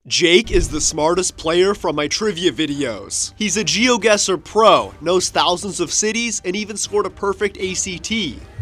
Jake is the smartest player from my trivia videos. He's a GeoGuessr pro, knows thousands of cities, and even scored a perfect ACT.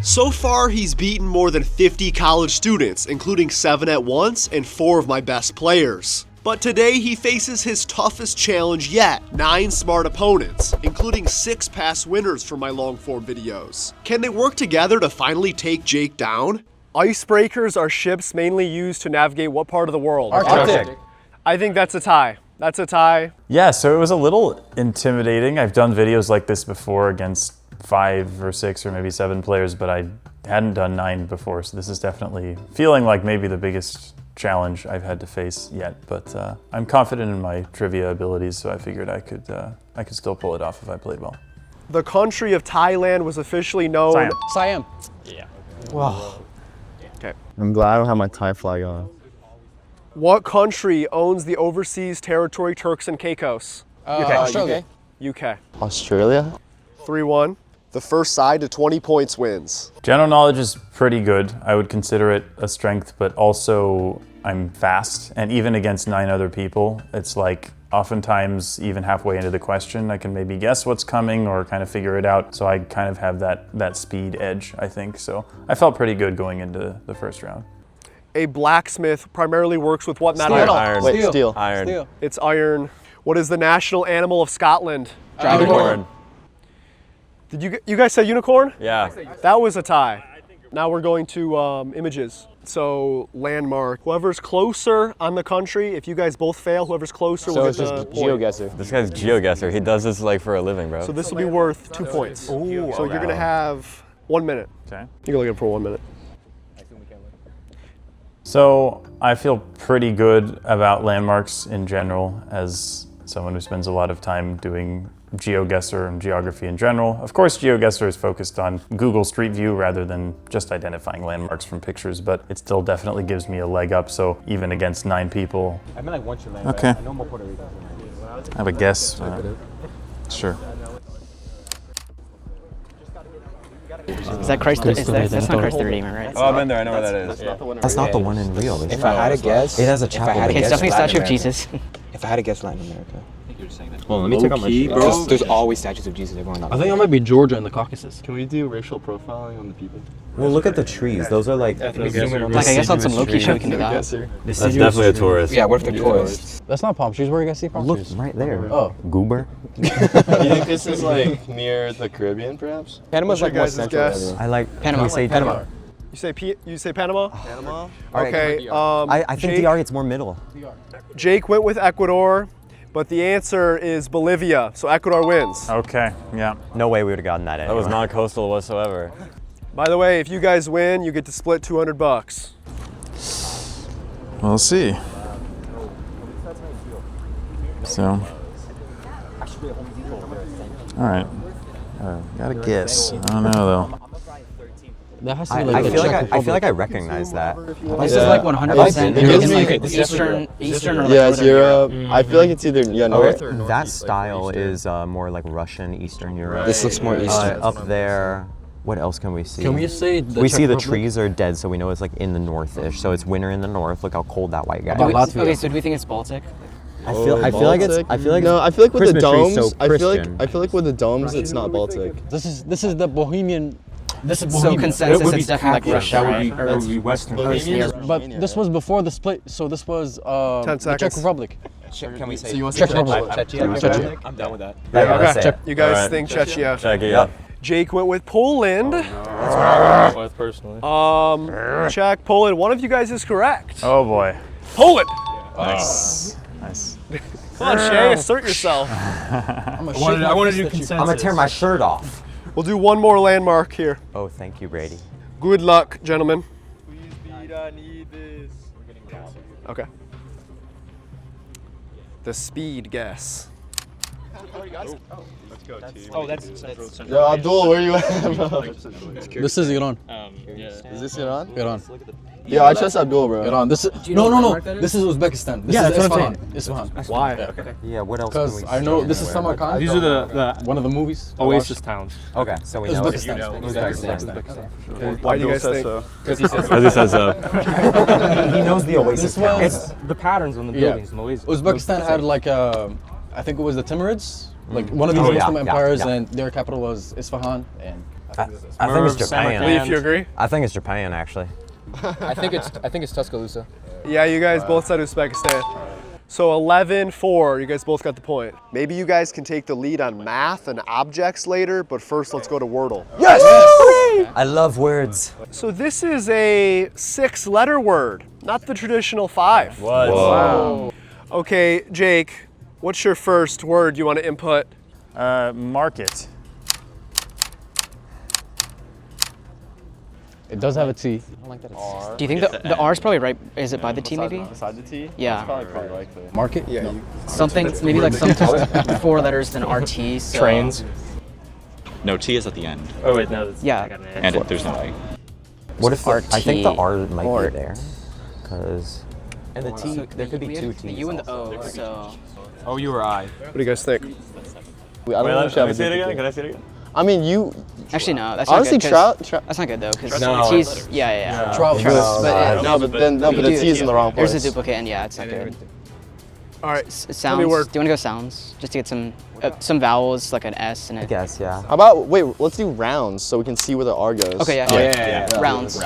So far, he's beaten more than 50 college students, including 7 at once and 4 of my best players. But today, he faces his toughest challenge yet, 9 smart opponents, including 6 past winners from my long-form videos. Can they work together to finally take Jake down? Icebreakers are ships mainly used to navigate what part of the world? Arctic. I think that's a tie. That's a tie. Yeah, so it was a little intimidating. I've done videos like this before against 5 or 6 or maybe 7 players, but I hadn't done 9 before, so this is definitely feeling like maybe the biggest challenge I've had to face yet. But I'm confident in my trivia abilities, so I figured I could still pull it off if I played well. The country of Thailand was officially known. Siam. Yeah. Wow. Okay. I'm glad I don't have my Thai flag on. What country owns the overseas territory Turks and Caicos? Australia. UK. Australia? 3-1. The first side to 20 points wins. General knowledge is pretty good. I would consider it a strength, but also I'm fast. And even against 9 other people, it's like oftentimes even halfway into the question, I can maybe guess what's coming or kind of figure it out. So I kind of have that speed edge, I think. So I felt pretty good going into the first round. A blacksmith primarily works with what metal? Iron. Wait, steel. Iron. Steel. It's iron. What is the national animal of Scotland? Unicorn. Did you guys say unicorn? Yeah. That was a tie. Now we're going to images. So landmark. Whoever's closer on the country, if you guys both fail, whoever's closer will get the point. GeoGuessr. This guy's GeoGuessr. He does this like for a living, bro. So this will be worth 2 points. So you're gonna have 1 minute. Okay. You can look at it for 1 minute. So I feel pretty good about landmarks in general as someone who spends a lot of time doing GeoGuessr and geography in general. Of course, GeoGuessr is focused on Google Street View rather than just identifying landmarks from pictures, but it still definitely gives me a leg up. So even against 9 people. I mean, like once you land. Okay. I know more Puerto Rico. I have a guess. Sure. Is that Christ? That's not Christ the Redeemer, right? Oh, I've been there. I know where that is. That's not the one in Rio. If I had a guess, it has a chapel. Okay, it's definitely a statue of Jesus. If I had to guess Latin America. Well, let me take out my shirt. Bro. There's always statues of Jesus everywhere. I think it might be Georgia and the Caucasus. Can we do racial profiling on the people? Well, look at the trees. Those are like. Like, I guess on some low-key show we can do that. That's definitely a tourist. Yeah, what if they're tourists? That's not palm trees. Where you guys see palm Look trees? right there. Oh. Goober. You think this is like near the Caribbean, perhaps? Panama's like more guys' central. guess? I like. Panama. Can we say Panama. You say Panama? Panama? Okay. I think Jake, DR gets more middle. Jake went with Ecuador, but the answer is Bolivia. So Ecuador wins. Okay, yeah. No way we would have gotten that. That was not coastal whatsoever. By the way, if you guys win, you get to split $200. We'll see. So. All right. Gotta guess. I don't know though. That has to be I feel like I recognize that. This is like 100% It gives me- like Eastern or like Yeah, it's Northern Europe. I feel like it's either north or That style is more like Russian, Eastern Europe. This looks more eastern. Up there, what else can we see? Can we say the We Czech see the Republic? trees are dead, so we know it's like in the north-ish. So it's winter in the north. Look how cold that white guy Do we- is. Okay, so do we think it's Baltic? I feel like no. I feel like with the Christmas trees domes. so I Christian. feel like with the domes, it's not Baltic. This is the Bohemian. This is So Bohemian. consensus, it's definitely like Russia, right? That would be Western. But this was before the split, so this was 10 the Czech seconds. Republic. Can we say Czech Republic. Czechia? I'm done with that. Okay. You guys Alright. think Czechia? Check it out. Jake went with Poland. Personally. Czech, Poland. One of you guys is correct. Oh boy. Poland. Nice. Come on, Shay, assert yourself. I wanted to do consensus. I'm gonna tear my shirt off. We'll do one more landmark here. Oh, thank you, Brady. Good luck, gentlemen. Okay. The speed guess. Oh, that's Yo, Abdul, where you at, bro? This is Iran. Is this Iran? Iran. Yeah, I trust Abdul, bro. Iran. This is no. This is Uzbekistan. This is Isfahan. Isfahan. why. Yeah, what else can we Because I know this is Samarkand. These are the one of the movies. oasis towns. Okay, so we know Uzbekistan. Why do you guys think? Because he says As he says, he knows the oasis This town. was it's the patterns on the buildings. And the oasis. Uzbekistan had like I think it was the Timurids, like one of these Oh, yeah, Muslim yeah, empires, yeah. and their capital was Isfahan. And I think it's Japan. Leaf, you agree? I think it's Japan actually. I think it's Tuscaloosa. Yeah, you guys both said Uzbekistan. So 11-4, you guys both got the point. Maybe you guys can take the lead on math and objects later, but first let's go to Wordle. Yes! I love words. So this is a 6-letter word, not the traditional 5. What? Wow. Okay, Jake, what's your first word you want to input? Market. it does have a T. Do you think the R is probably right? Is it by the T maybe? Beside the T? Yeah. Probably likely. Market. Yeah. Something maybe like some 4 letters than RT. So. Trains. No, T is at the end. Oh wait, no. Yeah. And there's no A. What if I think the R might or- be there, because and the T there could be 2 T's. The U and the O. So. Oh, you or I. What do you guys think? Wait, can I see it again? Can I see it again? I mean, you Actually, no. That's honestly not good. 'Cause- trout. That's not good though, because No. T's. Yeah. Trout. But No, but the T is in the wrong place. there's a duplicate, and yeah, it's not good. All right. Sounds. Do you want to go sounds? Just to get some vowels, like an S and I a. guess, yeah. How about wait? Let's do rounds so we can see where the R goes. Okay, yeah. Yeah. Rounds.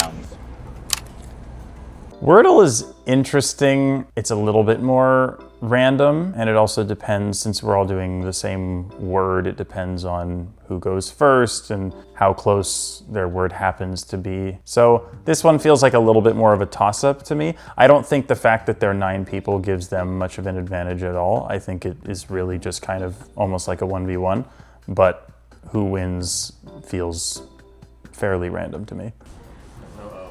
Wordle is interesting. It's a little bit more random, and it also depends, since we're all doing the same word, it depends on who goes first and how close their word happens to be. So this one feels like a little bit more of a toss-up to me. I don't think the fact that there are 9 people gives them much of an advantage at all. I think it is really just kind of almost like a 1v1, but who wins feels fairly random to me.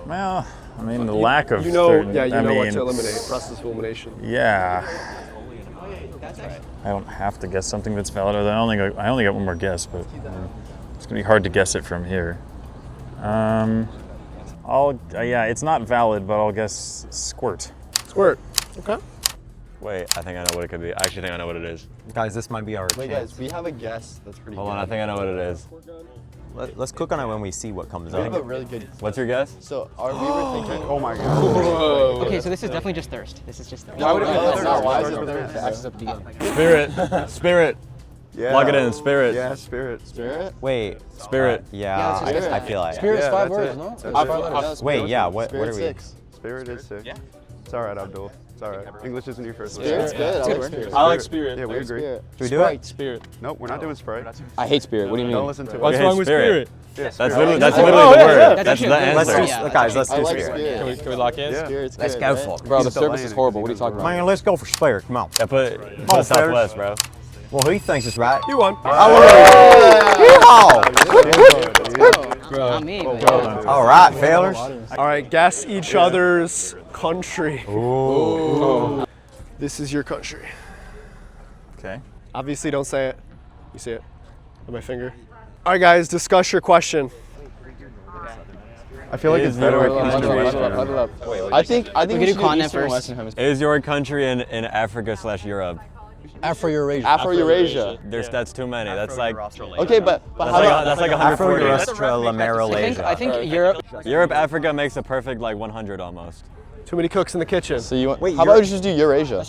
Well, I mean, the lack of You know, certain- yeah, you I know what mean, to eliminate. Process of elimination. Yeah. I don't have to guess something that's valid. I only got one more guess, but it's gonna be hard to guess it from here. It's not valid, but I'll guess squirt. Squirt. Okay. Wait, I think I know what it could be. I actually think I know what it is. Guys, this might be our Wait, chance. guys, we have a guess that's pretty Hold good. on, I think I know what it is. Let's click on it when we see what comes We have a up. really good. What's your guess? So, we were thinking. Oh my god. Okay, so this is definitely just thirst. This is just thirst. Why would it be thirst? Why is it thirst? Spirit. Yeah. Plug it in, spirit. Yeah, spirit. Spirit? Wait, Spirit. yeah, this is I feel like. Spirit's Yeah, 5 that's words, it. no? That's It's it. 5 letters. Wait, yeah, what are we? 6. Spirit is 6. Yeah. It's all right, Abdul. It's all right. English isn't your first Spirit's language. good. I like spirit. I like spirit. Yeah, we agree. Should we do it? Spirit. Nope, we're not doing Sprite. I hate spirit. What do you Don't mean? listen to What's it. wrong with spirit? Yeah, That's literally the word. That's the Let's answer. just, Yeah, guys, let's do I like spirit. spirit. Can we lock in? Yeah. Spirit's Let's good, go right? for it. Bro, the He's service delaying is it. horrible. What are you talking about? Man, let's go for spirit. Come on. Yeah, put Southwest, bro. Well, who thinks is right? You won. Not me, but All right, failures. All right, guess each other's country. Ooh. This is your country. Okay. Obviously, don't say it. You see it with my finger. All right, guys, discuss your question. I feel like it's better. I think we can do continent first. Is your country in Africa/Europe? Afro-Eurasia. Afro-Eurasia. That's too many. That's like Okay, but how about that's like 140. I think Europe. Europe, Africa makes a perfect like 100 almost. too many cooks in the kitchen? So you want? Wait, How about we just do Eurasia?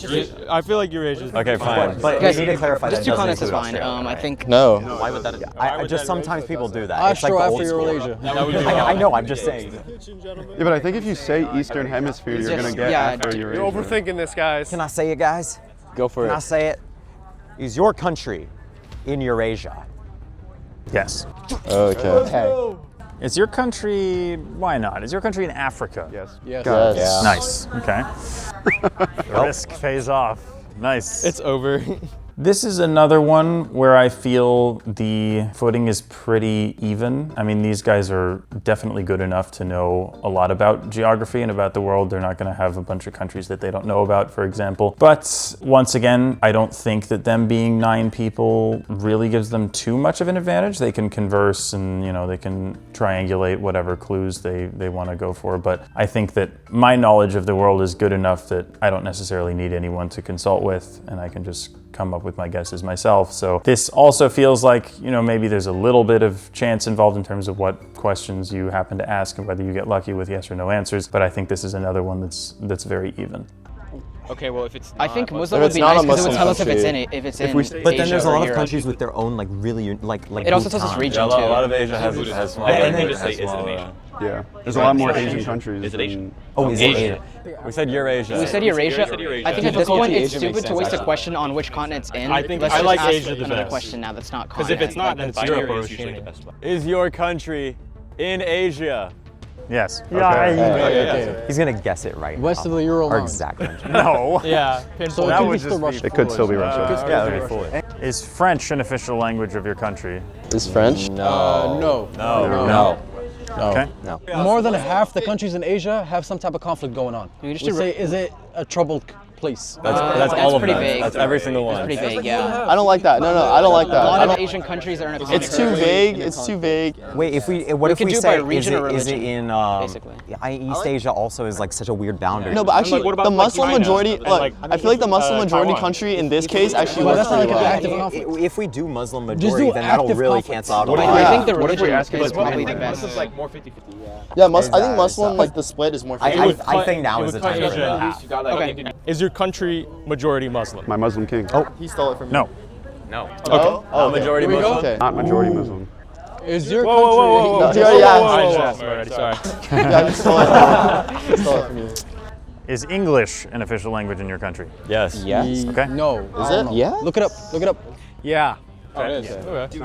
I feel like Eurasia. Okay, fine. But Guys, we need to clarify that Just 2 doesn't continents is include fine. Australia, I right? think. No. Why would that? I just sometimes people do that. It's like the old school. Afro-Eurasia. That would be I know. I'm just saying. Yeah, but I think if you say Eastern Hemisphere, you're gonna get yeah, after You're Eurasia. overthinking this, guys. Can I say it, guys? Go for Can I it. say it? Is your country in Eurasia? Yes. Okay. Is your country, why not? Is your country in Africa? Yes. Yes. Nice. Okay. The risk pays off. Nice. It's over. This is another one where I feel the footing is pretty even. I mean, these guys are definitely good enough to know a lot about geography and about the world. They're not going to have a bunch of countries that they don't know about, for example. But once again, I don't think that them being 9 people really gives them too much of an advantage. They can converse and, you know, they can triangulate whatever clues they want to go for. But I think that my knowledge of the world is good enough that I don't necessarily need anyone to consult with, and I can just come up with my guesses myself. So this also feels like, you know, maybe there's a little bit of chance involved in terms of what questions you happen to ask and whether you get lucky with yes or no answers, but I think this is another one that's very even. Okay, well, if it's I think not, Muslim would be nice because it would tell us if it's in But then there's a Asia or lot of Europe. countries with their own like really like. It also tells us Bhutan. region Yeah, too. a lot of Asia has small. And has then just say, is it small, Asia? Yeah, there's a lot more Asian countries. Is it Asian? Oh, is it Asia? We said Eurasia. We said Eurasia. I think at this point it's Asia stupid makes to waste a sense. question on which continent it's in. I think Let's I just like ask Asia the another best. question now that's not Because continent. if it's not, then it's Binary Europe or is usually the Oceania. best one. Is your country in Asia? Yes. He's gonna guess it right. West of the Ural Our Mountains. exact country. No. Yeah, So That it could would be just still be Russia. It could still be Russia. Yeah, that'd be foolish. Is French an official language of your country? Is French? No. No. Okay. More than half the countries in Asia have some type of conflict going on. We We just do- say, is it a troubled place? That's all of pretty them. vague. That's every single one. Pretty vague, yeah. I don't like that. No, I don't like A that. I lot of don't, Asian countries are in a conflict. it's too vague. It's too vague. Wait, what if could we do say by region or is it religion, in basically. East Asia also is like such a weird boundary. No, but actually, what about, the like, Muslim China? majority. And, Look, like, I feel like the Muslim majority Taiwan. country in this case actually But works that's not pretty like an well. active conflict. If we do Muslim Just majority, do then that'll active really conflicts. cancel out. What if I we- think the what if we religion ask if is it's probably the Muslim? best. like more 50-50, Yeah, I think that- Muslim like the split is more. I think now is the time cut for Asia in that. half. Okay. Is your country majority Muslim? My Muslim king. He stole it from me. No. No. Oh, okay. Majority Here we go. Muslim. Okay. Not majority Muslim. Is your No, country... he already I asked. just asked already, sorry. Yeah, he stole it. He stole it from you. Is English an official language in your country? Yes. Okay. No. Is it? Yeah. Look it up. Look it up. Yeah. It is. Okay.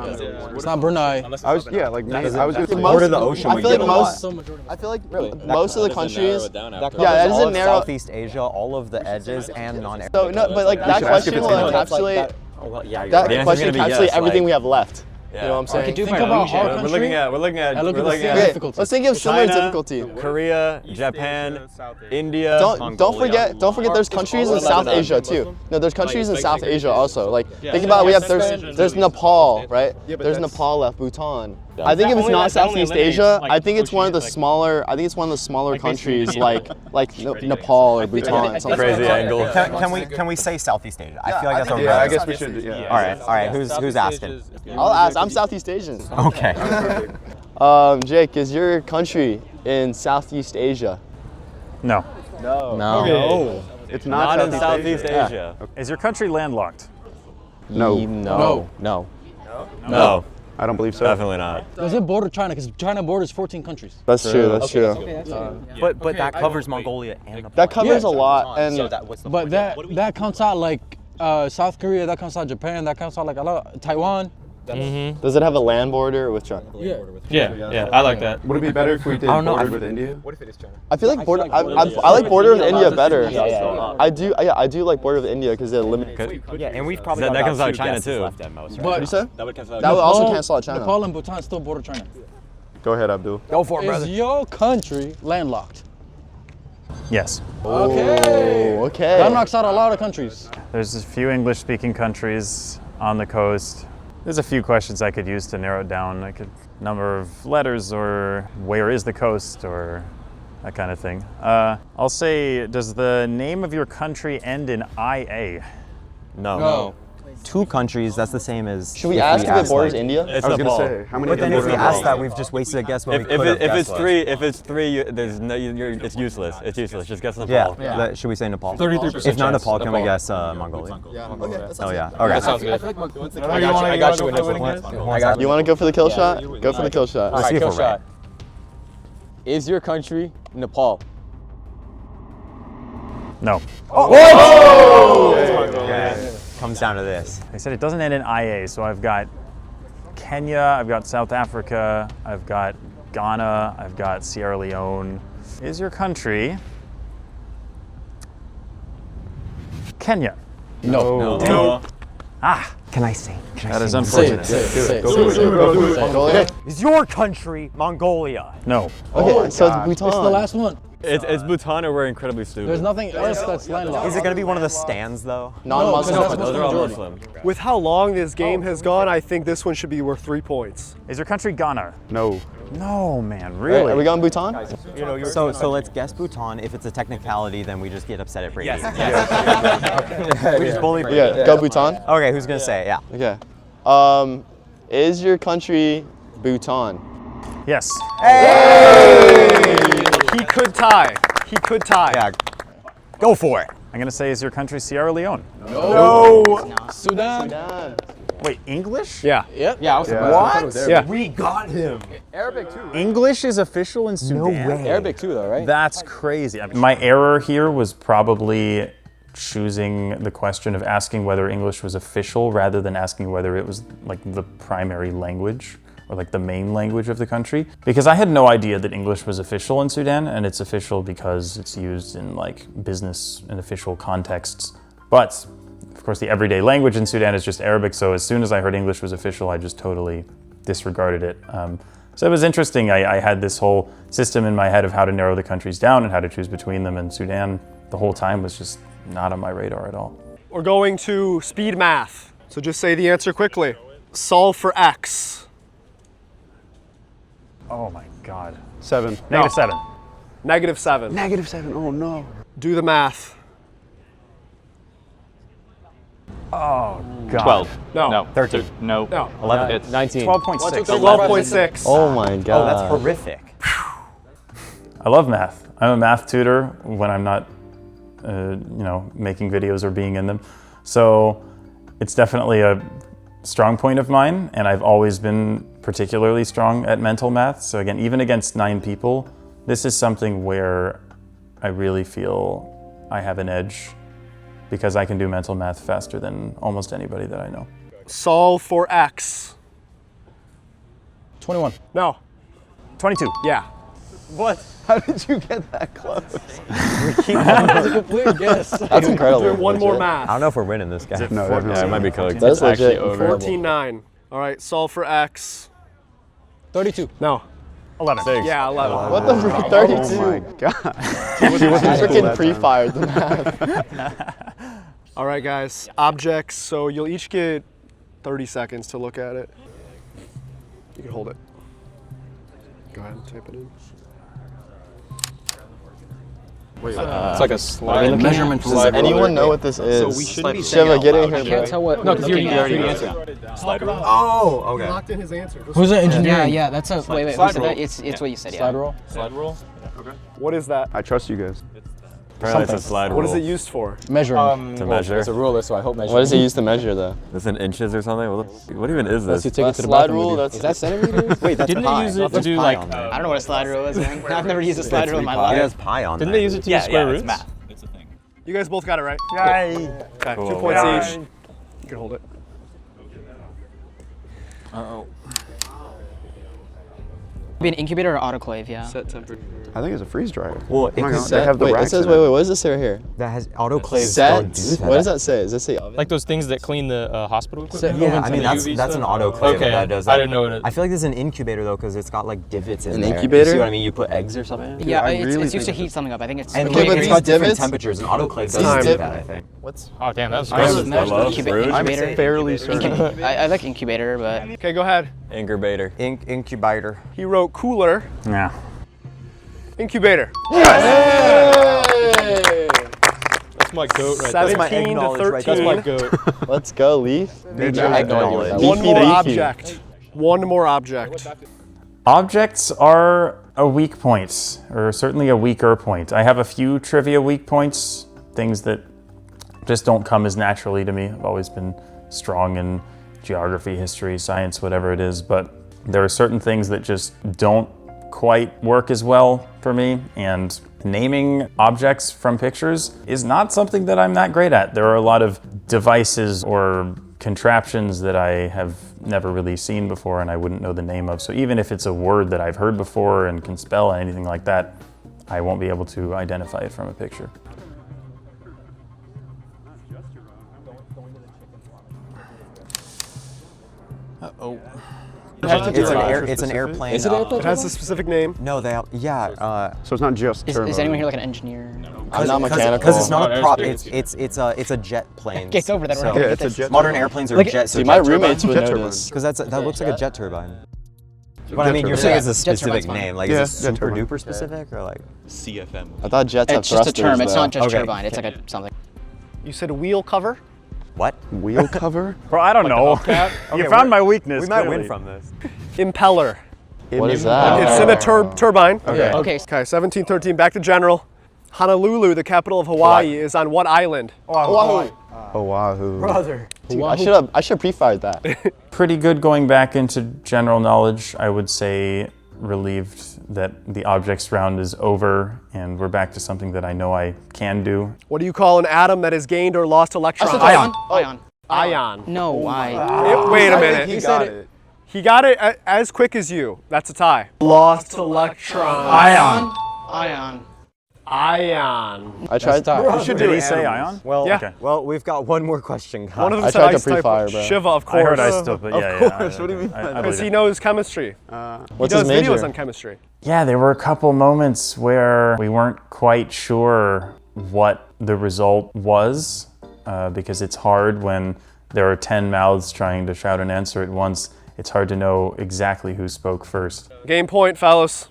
It's not Brunei. I was I was gonna Border the ocean. I we feel get like a lot. I feel like most of the countries. That Yeah, covers that all doesn't of narrow. Southeast Asia, all of the edges, and non-Arabic. So no, but like that should ask if question it's will Muslim. encapsulate. Yeah, That The answer's question gonna be encapsulates yes, everything like- we have left. Yeah. You know what I'm saying? do Think by about region. our We're country. looking at and look we're at the looking scale at Okay, difficulty. let's think of similar China, difficulty. Korea, Japan, India. Don't forget there's countries in South Asia too. No, there's countries in South Asia also. Like think about there's Nepal, right? There's Nepal left, Bhutan. I think if it's not Southeast Asia, I think it's one of the smaller countries like Nepal or Bhutan. something like Crazy that. angle. Can we say Southeast Asia? I feel like that's a Yeah, I really- guess we should. Yeah. All right. Who's asking? I'll ask. I'm Southeast Asian. Okay. Jake, is your country in Southeast Asia? No. No. It's Not not in Southeast Asia. Southeast Asia. Is your country landlocked? No, No. No, I don't believe so. definitely not. Does it border China? Because China borders 14 countries. That's true. That's true. But that covers Mongolia and Nepal. That covers a lot, and But that counts out like South Korea, that counts out Japan, that counts out like a lot Taiwan. does it have a land border with China? Yeah, I like that. Would it be better if we did don't know. border with India? I feel like border. I like border with India better. I do. Yeah, I do like border with India because it eliminates. Yeah, and we've probably That got comes about out 2 China, guesses too. left at most, right? But What you said? That would cancel out. That would also Nepal- cancel out China. Nepal and Bhutan still border China. Go ahead, Abdul. Go for it, Is brother. your country landlocked? Yes. Okay. Oh, okay. That knocks out a lot of countries. There's a few English-speaking countries on the coast. There's a few questions I could use to narrow it down. I could number of letters or where is the coast or that kind of thing. I'll say, does the name of your country end in IA? No. 2 countries, that's the same as. Should we ask if it borders like, India? It's I was Nepal. gonna say how many? But then if we borders ask Nepal? that, we've just wasted a guess when If, we if, could have it, if guessed it's less. three, there's no, it's useless. It's useless. Just guess Nepal. Yeah. Should we say Nepal? 33% If not chance. Nepal, can we guess Mongolia? Oh yeah. Okay. That sounds good. I got you with this one. I got You want to go for the kill shot? Go for the kill shot. Let's see if kill we're right. shot. Is your country Nepal? No. Comes down to this. I said it doesn't end in IA, so I've got Kenya, I've got South Africa, I've got Ghana, I've got Sierra Leone. Is your country Kenya? No. No. Can I say? That is unfortunate. Is your country Mongolia? No. Okay, so it's Bhutan. It's the last one. It's Bhutan or we're incredibly stupid. There's nothing else that's landlocked. Is it gonna be one of the stands though? Non-Muslim. No, Those are all Muslim. With how long this game has gone, I think this one should be worth 3 points. Is your country Ghana? No. No, man, Right, really? are we going Bhutan? So let's guess Bhutan. If it's a technicality, then we just get upset at Brady. We just bully Brady. Yeah, go Bhutan. Okay, who's gonna say it? Yeah. Okay. Is your country Bhutan? Yes. He could tie. He could tie. Yeah. Go for it. I'm gonna say, is your country Sierra Leone? No. Sudan. Wait, English? Yeah. Yep. Yeah, I was What? Yeah. We got him. Arabic too. English is official in Sudan? No way. Arabic too, though, right? That's crazy. I mean, my error here was probably choosing the question of asking whether English was official rather than asking whether it was like the primary language or like the main language of the country. Because I had no idea that English was official in Sudan, and it's official because it's used in like business and official contexts. But of course the everyday language in Sudan is just Arabic, so as soon as I heard English was official, I just totally disregarded it. So it was interesting. I had this whole system in my head of how to narrow the countries down and how to choose between them, and Sudan the whole time was just not on my radar at all. We're going to speed math. So just say the answer quickly. Solve for x. Oh my God. 7. Negative 7. -7. -7. Oh no. Do the math. Oh God. 12. No. 13. No. No. 11. It's 19. 12.6. 12.6. Oh my god. Oh, that's horrific. I love math. I'm a math tutor when I'm not, making videos or being in them. So it's definitely a strong point of mine, and I've always been particularly strong at mental math. So again, even against 9 people, this is something where I really feel I have an edge because I can do mental math faster than almost anybody that I know. Solve for x. 21. No. 22. Yeah. What? How did you get that close? That's a complete guess. That's incredible. Do one more math. I don't know if we're winning this guy. No, definitely. Yeah, it might be cooked. That's It's actually legit. over. 14.9. All right, solve for x. 32. No. 11. 6. Yeah, 11. What the freak? 32. Oh my god. She wasn't freaking pre-fired the math. All right, guys. Objects. So you'll each get 30 seconds to look at it. You can hold it. Go ahead and type it in. It's like a slide. Measurement. Does anyone know what this is? So we shouldn't be Shiva, get in here, I can't bro. tell what. No, because you already answered. answered. Oh, okay. Locked in his answer. Who's the engineer? Yeah, yeah, that's a. Wait, who slide said rule. that? It's what you said, yeah. Slide roll. Slide rule. What is that? I trust you guys. Apparently it's a slide rule. What is it used for? Measuring. To measure. It's a ruler, so I hope measure. What is it used to measure though? It's in inches or something? What even is Unless this? you take it to the Slide bathroom rule, with you. that's Is that centimeters? Wait, that's Didn't pi. they use it to There's do pi like? on there. I don't know what a slide rule is, man. I've never used a slide rule in my It life. has pi on Didn't there. they use it to use square roots? math. It's a thing. You guys both got it right. Yay. Okay, Cool. 2 points Yeah. each. You can hold it. Uh-oh. Be an incubator or autoclave, yeah. Set temperature. I think it's a freeze dryer. Well, it Oh my could God, set- they have the Wait, it racks says, in wait, it. what does this say right here? That has autoclaves Set? don't do that. What does that say? Does that say oven? Like those things that clean the hospital equipment? Yeah, I mean the that's UV an stuff? autoclave Okay, that does that. I didn't know what it. I feel like this is an incubator though because it's got like divots in An there. incubator? You see what I mean? You put eggs or something. Yeah, I it's really used to think heat something up. I think it's. And Okay, wait, but it's these got different divots- temperatures. An autoclave These doesn't do div- that, I think. Oh damn, that's I crazy. love fruit. I'm Incubator. fairly certain. I like incubator, but Okay, go ahead. Incubator. Incubator. He wrote cooler. Yeah. Incubator. That's my goat right there. 17 to knowledge 13. right That's my goat. Let's go, Leaf. Nature egg knowledge. One Beefy more leafy. object. One more object. Objects are a weak point, or certainly a weaker point. I have a few trivia weak points, things that just don't come as naturally to me. I've always been strong in geography, history, science, whatever it is, but there are certain things that just don't quite work as well for me, and naming objects from pictures is not something that I'm that great at. There are a lot of devices or contraptions that I have never really seen before and I wouldn't know the name of. So even if it's a word that I've heard before and can spell and anything like that, I won't be able to identify it from a picture. Uh-oh. It's an airplane. Is it airplane? It has a specific name. No, So it's not just turbo. Is anyone here like an engineer? I'm not mechanical. Because it's not a prop. It's a jet plane. Get over that. So, Yeah, it's a jet modern turbine. airplanes are jet. See, my roommates would Jet know turbine. this. Because that looks like a jet turbine. But Jet I mean, you're turbine. saying it's a Jet specific turbine's fine. name. Like, Yeah, is it jet super turbine. duper specific or like? CFM. I thought jets have It's just a thrusters, term. It's though. not just Okay. turbine. It's like a something. You said wheel cover? What? Wheel cover? Bro, I don't know. You found my weakness. We might clearly. win from this. Impeller. What is that? It's in a turbine. Okay. Okay. Okay, 1713, back to general. Honolulu, the capital of Hawaii, is on what island? Oahu. Oahu. Brother. I should have pre-fired that. Pretty good going back into general knowledge. I would say relieved that the objects round is over and we're back to something that I know I can do. What do you call an atom that has gained or lost electrons? Ion. Ion. Ion. No, why? Wait a minute. He got it. He got it as quick as you. That's a tie. Lost electron. Ion. Ion. Ion. I tried. You should do Did he it. say ion? Well, Yeah. Okay. well, we've got one more question, guys. One of them I said tried to ice type. pre-fire, bro. Shiva, of I course. heard I still, but yeah, Of course, what do you mean by I that? Because he believe it. knows chemistry. What's He his does major? videos on chemistry. Yeah, there were a couple moments where we weren't quite sure what the result was because it's hard when there are 10 mouths trying to shout an answer at once. It's hard to know exactly who spoke first. Game point, fellas.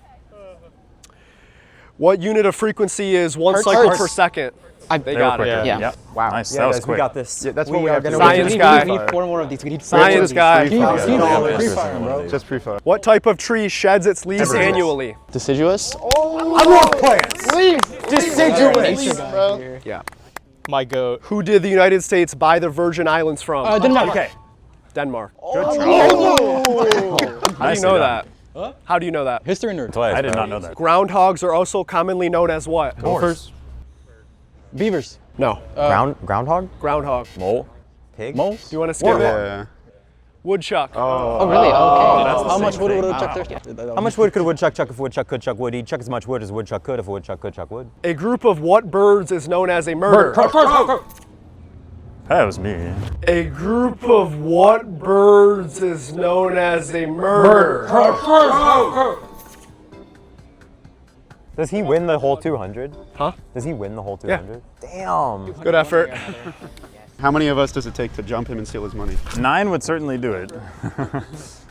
What unit of frequency is one cycle per second? They got it. quicker. Yeah. Yep. Wow. Nice. Yeah, that was guys, quick. we got this. Yeah, that's what we have to do. Science guy. We need 4 more of these. We need Science guy. Pre-firing, bro. Just pre-fire. What type of tree sheds its leaves annually? Deciduous? Deciduous. Bro. Yeah. My goat. Who did the United States buy the Virgin Islands from? Denmark. Okay. Denmark. Nicely How do you know done. that? How do you know that? History nerd. I did not know that. Groundhogs are also commonly known as what? Gophers. Beavers. No. Groundhog? Groundhog. Mole. Pig? Moles. Do you want to skip it? Yeah. Woodchuck. Oh, really? Okay. How much wood would a chuck there? How much wood could a woodchuck chuck if a woodchuck could chuck wood? He'd chuck as much wood as a woodchuck could if a woodchuck could chuck wood. A group of what birds is known as a murder? That was me. A group of what birds is known as a murder? Does he win the whole 200? Huh? Does he win the whole 200? Damn. Good effort. How many of us does it take to jump him and steal his money? 9 would certainly do it.